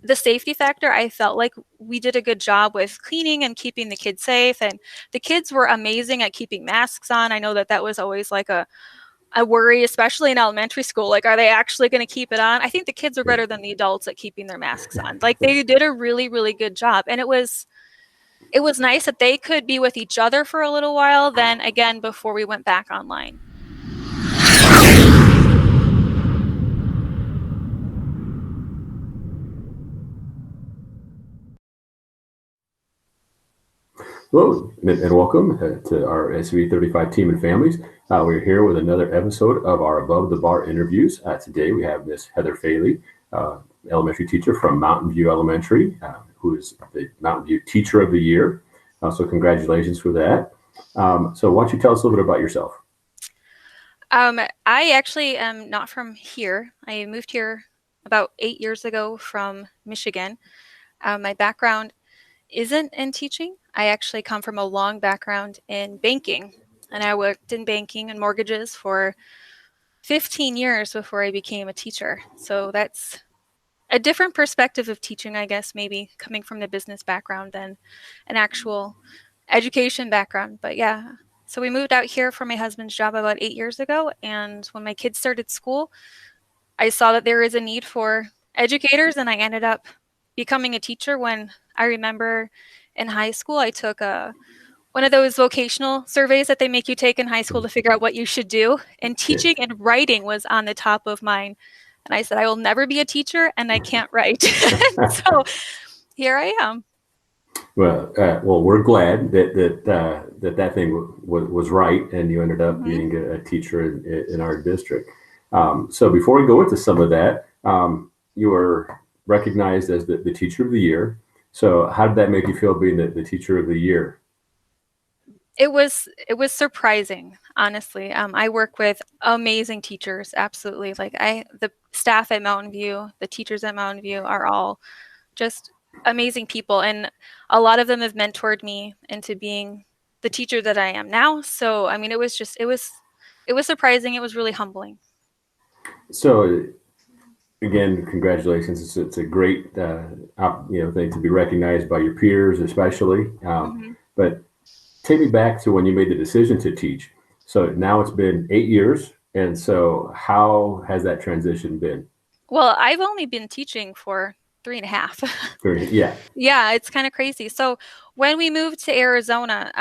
the safety factor, I felt like we did a good job with cleaning and keeping the kids safe. And the kids were amazing at keeping masks on. I know that that was always like a worry, especially in elementary school. Like, are they actually going to keep it on? I think the kids are better than the adults at keeping their masks on. Like, they did a really, really good job. And it was nice that they could be with each other for a little while then again before we went back online. Hello, and welcome to our SV35 team and families. We're here with another episode of our Above the Bar interviews. Today we have Miss Heather Faley, elementary teacher from Mountain View Elementary, who is the Mountain View Teacher of the Year. So congratulations for that. So why don't you tell us a little bit about yourself? I actually am not from here. I moved here about 8 years ago from Michigan. My background isn't in teaching. I actually come from a long background in banking, and I worked in banking and mortgages for 15 years before I became a teacher. So that's a different perspective of teaching, I guess, maybe coming from the business background than an actual education background. But yeah, so we moved out here for my husband's job about 8 years ago. And when my kids started school, I saw that there is a need for educators, and I ended up becoming a teacher. When I remember in high school, I took one of those vocational surveys that they make you take in high school to figure out what you should do. And teaching Yes. and writing was on the top of mine. And I said, I will never be a teacher and I can't write. So here I am. Well, we're glad that thing was right, and you ended up Mhm. being a teacher in our district. So before we go into some of that, you were recognized as the Teacher of the Year. So how did that make you feel being the Teacher of the Year? It was surprising, honestly. I work with amazing teachers, absolutely. Like the staff at Mountain View, the teachers at Mountain View are all just amazing people, and a lot of them have mentored me into being the teacher that I am now. So, I mean, it was surprising. It was really humbling. So again, congratulations. It's a great thing to be recognized by your peers, especially. Mhm. But take me back to when you made the decision to teach. So now it's been 8 years, and so how has that transition been? Well, I've only been teaching for 3.5. Yeah. Yeah, it's kind of crazy. So when we moved to Arizona,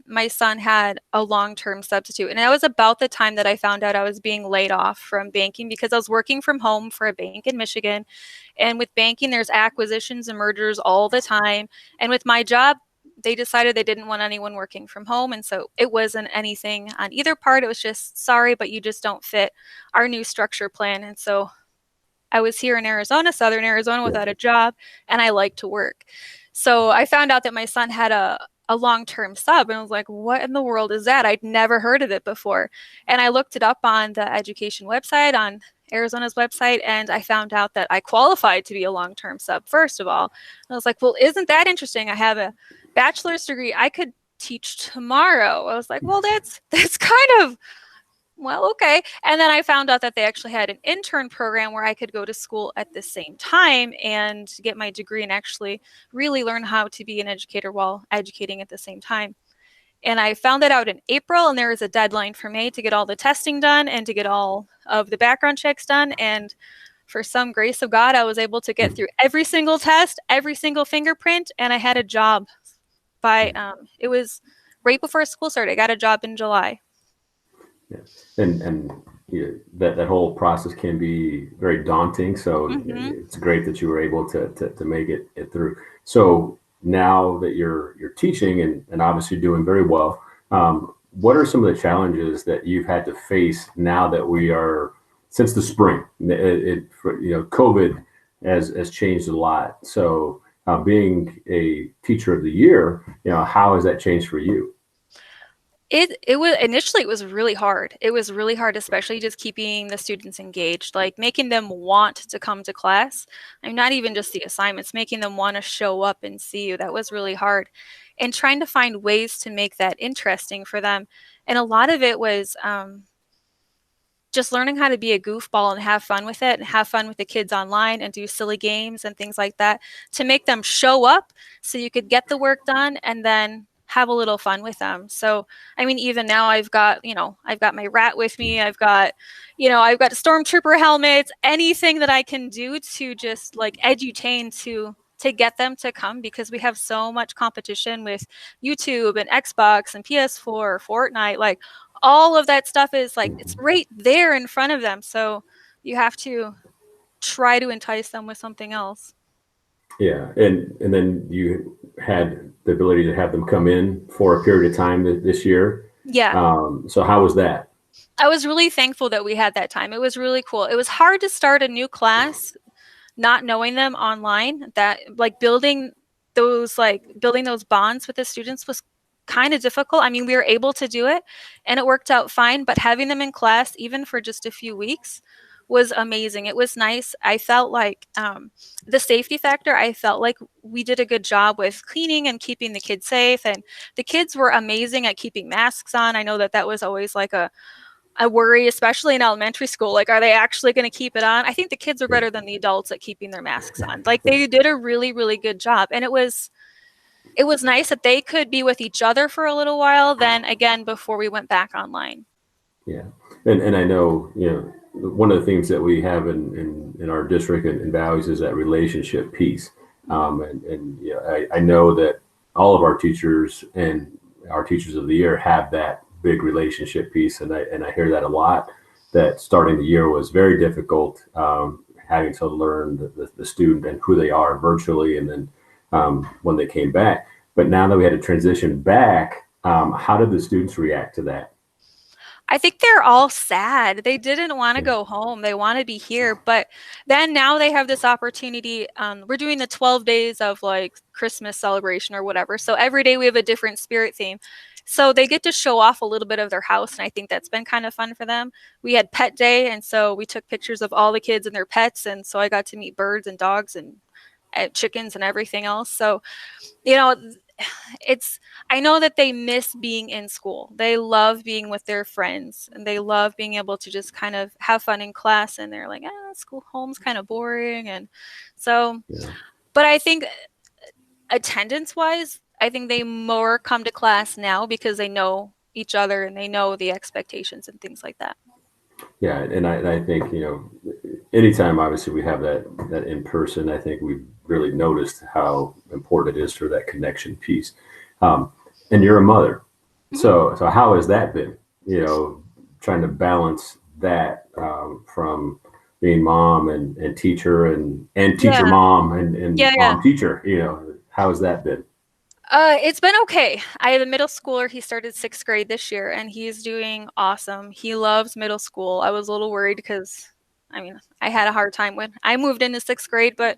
my son had a long-term substitute, and that was about the time that I found out I was being laid off from banking because I was working from home for a bank in Michigan. And with banking, there's acquisitions and mergers all the time. And with my job, they decided they didn't want anyone working from home. And so it wasn't anything on either part. It was just, sorry, but you just don't fit our new structure plan. And so I was here in Arizona, Southern Arizona, Yeah. without a job, and I like to work. So I found out that my son had a long-term sub, and I was like, what in the world is that? I'd never heard of it before. And I looked it up on the education website, on Arizona's website, and I found out that I qualified to be a long-term sub, first of all. And I was like, well, isn't that interesting? I have a bachelor's degree. I could teach tomorrow. I was like, well, that's kind of, well, okay. And then I found out that they actually had an intern program where I could go to school at the same time and get my degree and actually really learn how to be an educator while educating at the same time. And I found that out in April, and there was a deadline for May to get all the testing done and to get all of the background checks done. And for some grace of God, I was able to get through every single test, every single fingerprint, and I had a job it was right before school started. I got a job in July. Yeah. And that whole process can be very daunting. So Mm-hmm. it's great that you were able to make it through. So now that you're teaching and obviously doing very well, what are some of the challenges that you've had to face now that we are since the spring? COVID has changed a lot. So being a teacher of the year, how has that changed for you? It was initially it was really hard. It was really hard, especially just keeping the students engaged, like making them want to come to class. I'm not even just the assignments, making them want to show up and see you. That was really hard. And trying to find ways to make that interesting for them. And a lot of it was just learning how to be a goofball and have fun with it and have fun with the kids online and do silly games and things like that to make them show up so you could get the work done and then have a little fun with them. So, I mean, even now I've got my rat with me. I've got stormtrooper helmets, anything that I can do to just like edutain to get them to come because we have so much competition with YouTube and Xbox and PS4, Fortnite, like all of that stuff is like it's Mhm. right there in front of them. So you have to try to entice them with something else. Yeah, and then you had the ability to have them come in for a period of time this year. Yeah. So how was that? I was really thankful that we had that time. It was really cool. It was hard to start a new class not knowing them online, that like building those bonds with the students was kind of difficult. I mean, we were able to do it and it worked out fine, but having them in class even for just a few weeks was amazing. It was nice. I felt like the safety factor, I felt like we did a good job with cleaning and keeping the kids safe, and the kids were amazing at keeping masks on. I know that that was always like a worry, especially in elementary school. Like, are they actually going to keep it on? I think the kids are Yeah. better than the adults at keeping their masks on. Like, they did a really, really good job. And it was nice that they could be with each other for a little while, then again, before we went back online. Yeah, and I know, one of the things that we have in our district and values is that relationship piece. And I know that all of our teachers and our teachers of the year have that big relationship piece, and I hear that a lot. That starting the year was very difficult, having to learn the student and who they are virtually, and then when they came back. But now that we had to transition back, how did the students react to that? I think they're all sad. They didn't want to go home. They want to be here. But then now they have this opportunity. We're doing the 12 days of like Christmas celebration or whatever. So every day we have a different spirit theme. So they get to show off a little bit of their house. And I think that's been kind of fun for them. We had pet day. And so we took pictures of all the kids and their pets. And so I got to meet birds and dogs and chickens and everything else. So, you know, it's I know that they miss being in school. They love being with their friends and they love being able to just kind of have fun in class, and they're like, school home's kind of boring. And so, Yeah. but I think attendance wise, I think they more come to class now because they know each other and they know the expectations and things like that. Yeah, and I think anytime obviously we have that in person, I think we've really noticed how important it is for that connection piece. Um, and you're a mother, Mhm. so how has that been? Trying to balance that from being mom and teacher and teacher Yeah. mom and Yeah, yeah. mom teacher. How has that been? It's been okay. I have a middle schooler. He started sixth grade this year and he's doing awesome. He loves middle school. I was a little worried because, I mean, I had a hard time when I moved into sixth grade, but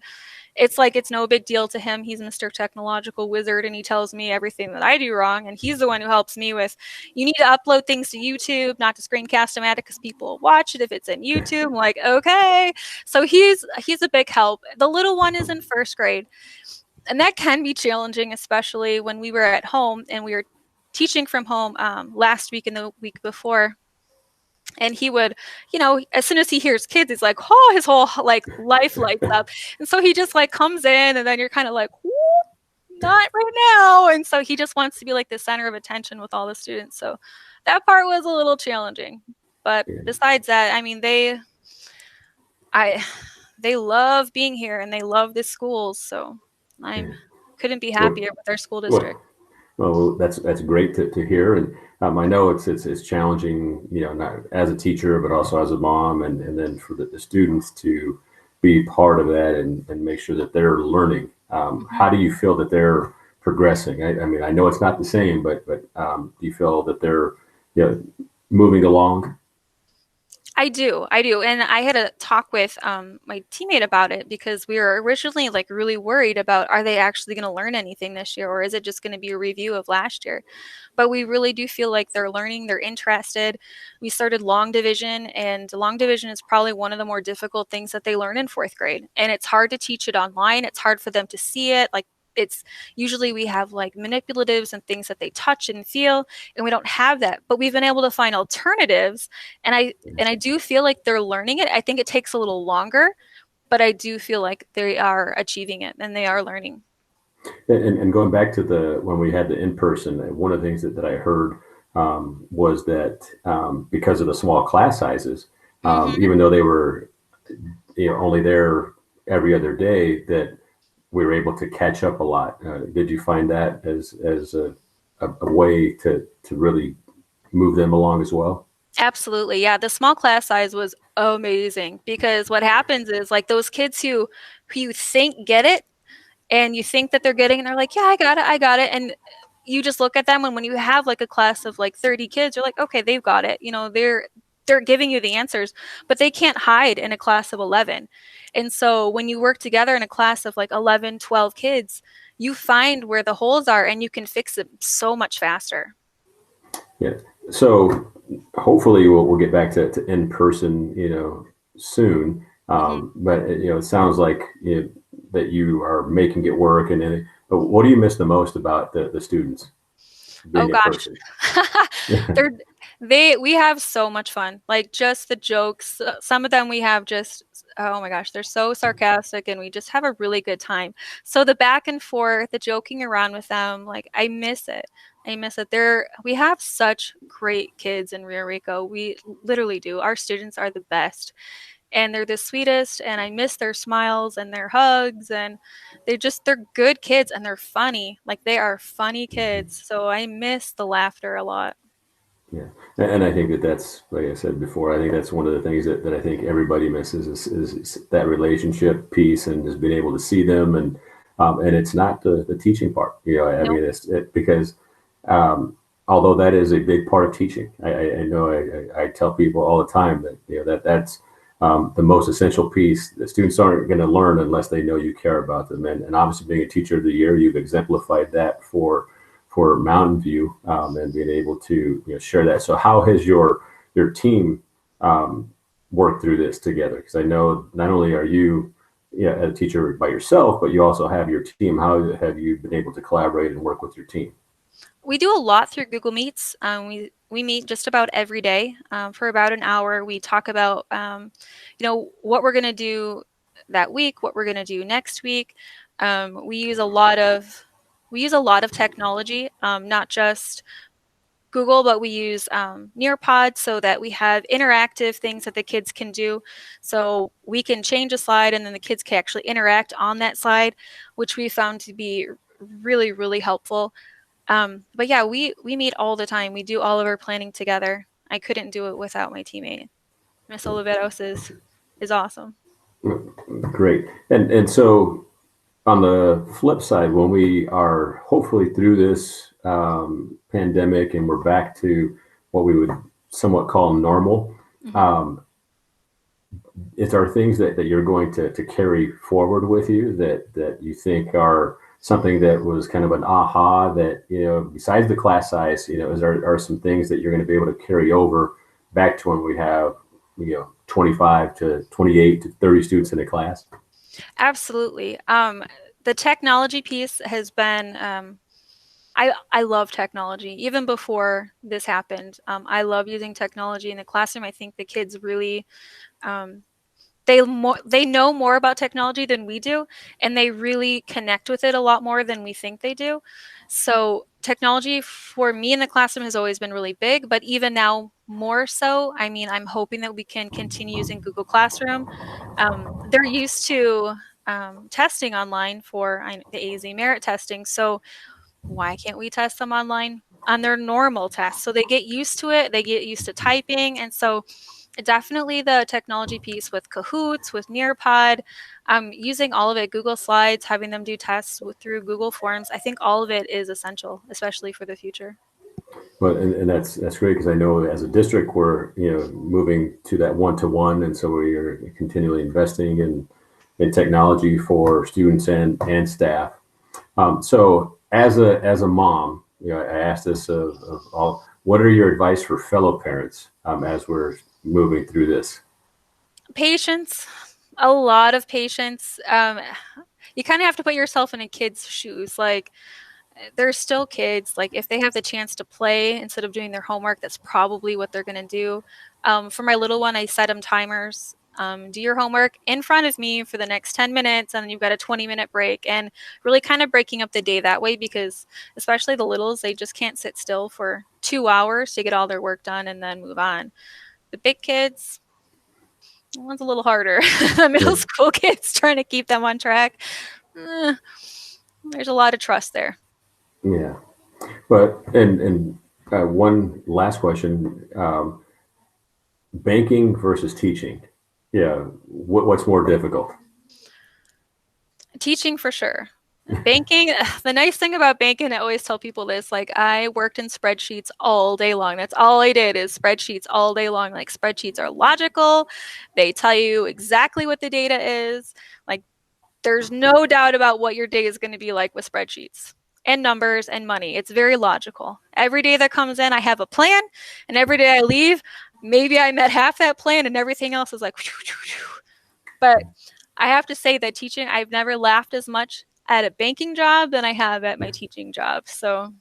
it's like it's no big deal to him. He's Mr. Technological Wizard and he tells me everything that I do wrong. And he's the one who helps me with, you need to upload things to YouTube, not to Screencast-O-Matic because people watch it if it's in YouTube. I'm like, okay. So he's a big help. The little one is in first grade. And that can be challenging, especially when we were at home and we were teaching from home last week and the week before. And he would, as soon as he hears kids, he's like, oh, his whole like life lights up. And so he just like comes in, and then you're kind of like, not right now. And so he just wants to be like the center of attention with all the students. So that part was a little challenging. But Yeah, besides that, I mean, I, they love being here and they love the schools. So yeah. I'm couldn't be What, happier with our school district. what Well, that's great to hear, and I know it's challenging, not as a teacher, but also as a mom, and then for the students to be part of that and make sure that they're learning. Mhm. How do you feel that they're progressing? I mean, I know it's not the same, but do you feel that they're moving along? I do. And I had a talk with my teammate about it because we were originally like really worried about, are they actually going to learn anything this year or is it just going to be a review of last year? But we really do feel like they're learning, they're interested. We started long division, and long division is probably one of the more difficult things that they learn in fourth grade. And it's hard to teach it online. It's hard for them to see it. Like It's usually we have like manipulatives and things that they touch and feel, and we don't have that. But we've been able to find alternatives, and I do feel like they're learning it. I think it takes a little longer, but I do feel like they are achieving it and they are learning. And going back to the when we had the in person, one of the things that I heard was that because of the small class sizes, Hmm. even though they were only there every other day, that we were able to catch up a lot. Did you find that as a way to really move them along as well? Absolutely. Yeah, the small class size was amazing because what happens is like those kids who you think get it and you think that they're getting, and they're like, yeah, I got it, I got it. And you just look at them, and when you have like a class of like 30 kids, you're like, okay, they've got it. They're giving you the answers, but they can't hide in a class of 11. And so when you work together in a class of like 11, 12 kids, you find where the holes are and you can fix them so much faster. Yeah. So hopefully we'll get back to in person, soon. Hmm. But it sounds like that you are making it work. And but what do you miss the most about the students Oh being in gosh. person? They're we have so much fun. Like just the jokes. Some of them we have just, oh my gosh, they're so sarcastic and we just have a really good time. So the back and forth, the joking around with them, like I miss it. I miss it. We have such great kids in Rio Rico. We literally do. Our students are the best and they're the sweetest, and I miss their smiles and their hugs, and they're good kids and they're funny. Like they are funny kids. So I miss the laughter a lot. Yeah, and I think that that's like I said before. I think that's one of the ththings that I think everybody misses is that relationship piece and just being able to see them and it's not the teaching part. I Nope. mean because um, although that is a big part of teaching, I know I tell people all the time that that's the most essential piece. The students aren't going to learn unless they know you care about them, and obviously being a teacher of the year, you've exemplified that for Mountain View and being able to share that. So how has your team um, worked through this together? Because I know not only are you a teacher by yourself, but you also have your team. How have you been able to collaborate and work with your team? We do a lot through Google Meets. We meet just about every day for about an hour. We talk about what we're gonna do that week, what we're gonna do next week. Um, we use a lot of we use a lot of technology, not just Google, but we use Nearpod so that we have interactive things that the kids can do. So we can change a slide and then the kids can actually interact on that slide, which we found to be really, really helpful. But yeah, we meet all the time. We do all of our planning together. I couldn't do it without my teammate. Miss Oliveros is awesome. Great. And so on the flip side, when we are hopefully through this pandemic and we're back to what we would somewhat call normal, Hmm. um, is there things that you're going to carry forward with you that you think are something that was kind of an aha that, besides the class size, is there are some things that you're going to be able to carry over back to when we have, 25 to 28 to 30 students in a class? Absolutely. The technology piece has been I love technology. Even before this happened, I love using technology in the classroom. I think the kids really um, they know more about technology than we do, and they really connect with it a lot more than we think they do. So technology for me in the classroom has always been really big, but even now more so. I mean, I'm hoping that we can continue using Google Classroom. They're used to testing online for the AZ merit testing, so why can't we test them online on their normal tests? So they get used to it, they get used to typing. And so definitely the technology piece with Kahoots, with Nearpod, using all of it, Google Slides, having them do tests through Google Forms. I think all of it is essential, especially for the future. But and that's great because I know as a district we're moving to that one-to-one, and so we are continually investing in technology for students and staff. So as a mom, I asked this of all. What are your advice for fellow parents as we're moving through this? Patience, a lot of patience. you kind of have to put yourself in a kid's shoes. Like, they're still kids. Like, if they have the chance to play instead of doing their homework, that's probably what they're going to do. For my little one, I set them timers. Do your homework in front of me for the next 10 minutes, and then you've got a 20-minute break, and really kind of breaking up the day that way, because especially the littles, they just can't sit still for 2 hours to get all their work done and then move on. The big kids, that one's a little harder. The middle Yeah. school kids, trying to keep them on track, eh, there's a lot of trust there. Yeah. But one last question: banking versus teaching. Yeah. What's more difficult? Teaching for sure. Banking, the nice thing about banking, I always tell people this, like, I worked in spreadsheets all day long. That's all I did, is spreadsheets all day long. Like, spreadsheets are logical. They tell you exactly what the data is. Like, there's no doubt about what your day is going to be like with spreadsheets and numbers and money. It's very logical. Every day that comes in, I have a plan, and every day I leave, maybe I met half that plan and everything else is like, but I have to say that teaching, I've never laughed as much at a banking job than I have at my teaching job. So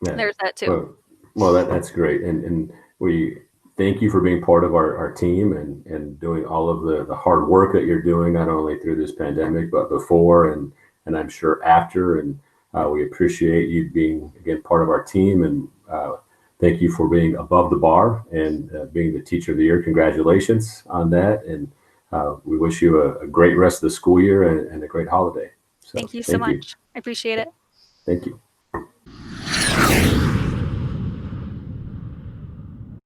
Yeah. there's that too. Well, that's great. And we thank you for being part of our team and doing all of the hard work that you're doing, not only through this pandemic, but before and I'm sure after. And we appreciate you being, again, part of our team. And thank you for being above the bar and being the teacher of the year. Congratulations on that. And we wish you a great rest of the school year and a great holiday. So Thank you so thank you. much. I appreciate it. Thank you.